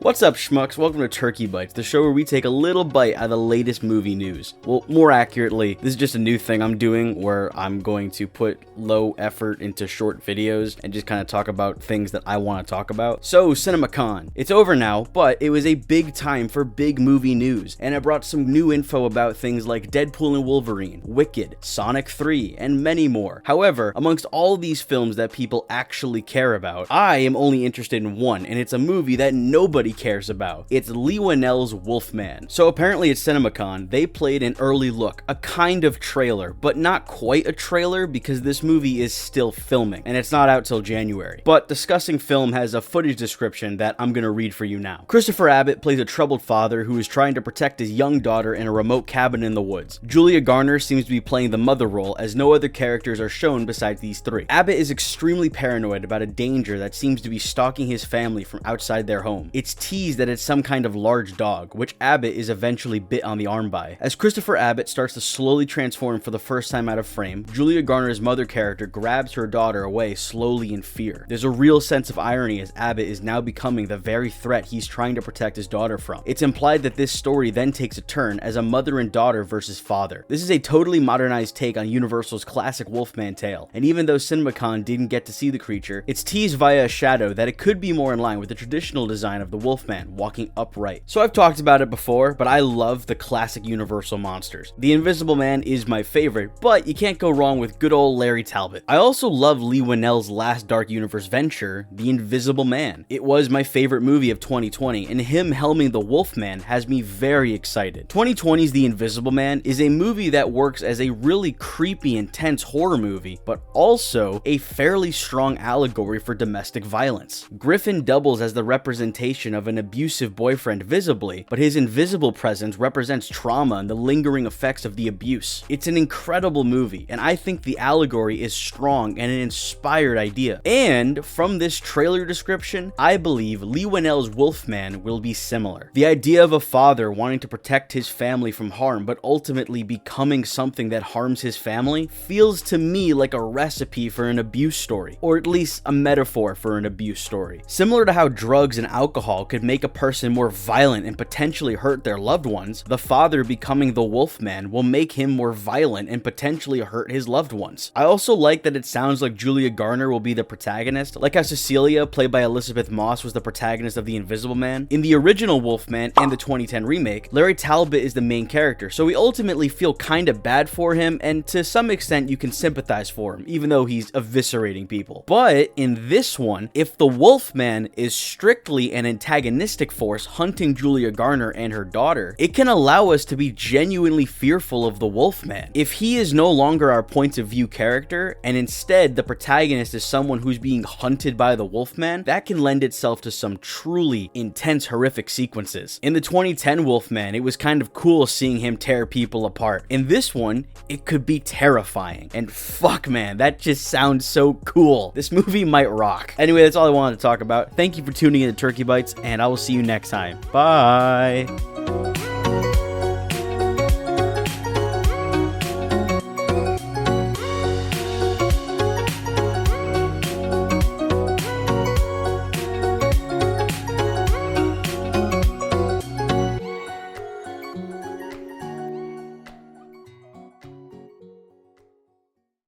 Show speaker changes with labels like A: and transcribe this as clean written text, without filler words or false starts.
A: What's up, schmucks? Welcome to Turkey Bites, the show where we take a little bite out of the latest movie news. Well, more accurately, this is just a new thing I'm doing where I'm going to put low effort into short videos and just kind of talk about things that I want to talk about. So, CinemaCon. It's over now, but it was a big time for big movie news, and it brought some new info about things like Deadpool and Wolverine, Wicked, Sonic 3, and many more. However, amongst all these films that people actually care about, I am only interested in one, and it's a movie that nobody cares about. It's Leigh Whannell's Wolfman. So apparently at CinemaCon, they played an early look, a kind of trailer, but not quite a trailer because this movie is still filming, and it's not out till January. But discussing film has a footage description that I'm gonna read for you now. Christopher Abbott plays a troubled father who is trying to protect his young daughter in a remote cabin in the woods. Julia Garner seems to be playing the mother role, as no other characters are shown besides these three. Abbott is extremely paranoid about a danger that seems to be stalking his family from outside their home. It's teased that it's some kind of large dog, which Abbott is eventually bit on the arm by. As Christopher Abbott starts to slowly transform for the first time out of frame, Julia Garner's mother character grabs her daughter away slowly in fear. There's a real sense of irony as Abbott is now becoming the very threat he's trying to protect his daughter from. It's implied that this story then takes a turn as a mother and daughter versus father. This is a totally modernized take on Universal's classic Wolfman tale, and even though CinemaCon didn't get to see the creature, it's teased via a shadow that it could be more in line with the traditional design of the Wolfman walking upright. So I've talked about it before, but I love the classic Universal monsters. The Invisible Man is my favorite, but you can't go wrong with good old Larry Talbot. I also love Leigh Whannell's last Dark Universe venture, The Invisible Man. It was my favorite movie of 2020, and him helming the Wolfman has me very excited. 2020's The Invisible Man is a movie that works as a really creepy, intense horror movie, but also a fairly strong allegory for domestic violence. Griffin doubles as the representation of an abusive boyfriend visibly, but his invisible presence represents trauma and the lingering effects of the abuse. It's an incredible movie, and I think the allegory is strong and an inspired idea. And from this trailer description, I believe Leigh Whannell's Wolfman will be similar. The idea of a father wanting to protect his family from harm, but ultimately becoming something that harms his family, feels to me like a recipe for an abuse story, or at least a metaphor for an abuse story. Similar to how drugs and alcohol could make a person more violent and potentially hurt their loved ones, the father becoming the Wolfman will make him more violent and potentially hurt his loved ones. I also like that it sounds like Julia Garner will be the protagonist, like how Cecilia, played by Elizabeth Moss, was the protagonist of The Invisible Man. In the original Wolfman and the 2010 remake, Larry Talbot is the main character, so we ultimately feel kinda bad for him, and to some extent you can sympathize for him, even though he's eviscerating people. But in this one, if the Wolfman is strictly an antagonistic force hunting Julia Garner and her daughter, it can allow us to be genuinely fearful of the Wolfman. If he is no longer our point of view character, and instead the protagonist is someone who's being hunted by the Wolfman, that can lend itself to some truly intense, horrific sequences. In the 2010 Wolfman, it was kind of cool seeing him tear people apart. In this one, it could be terrifying. And fuck man, that just sounds so cool. This movie might rock. Anyway, that's all I wanted to talk about. Thank you for tuning in to Turkey Bites, and I will see you next time. Bye!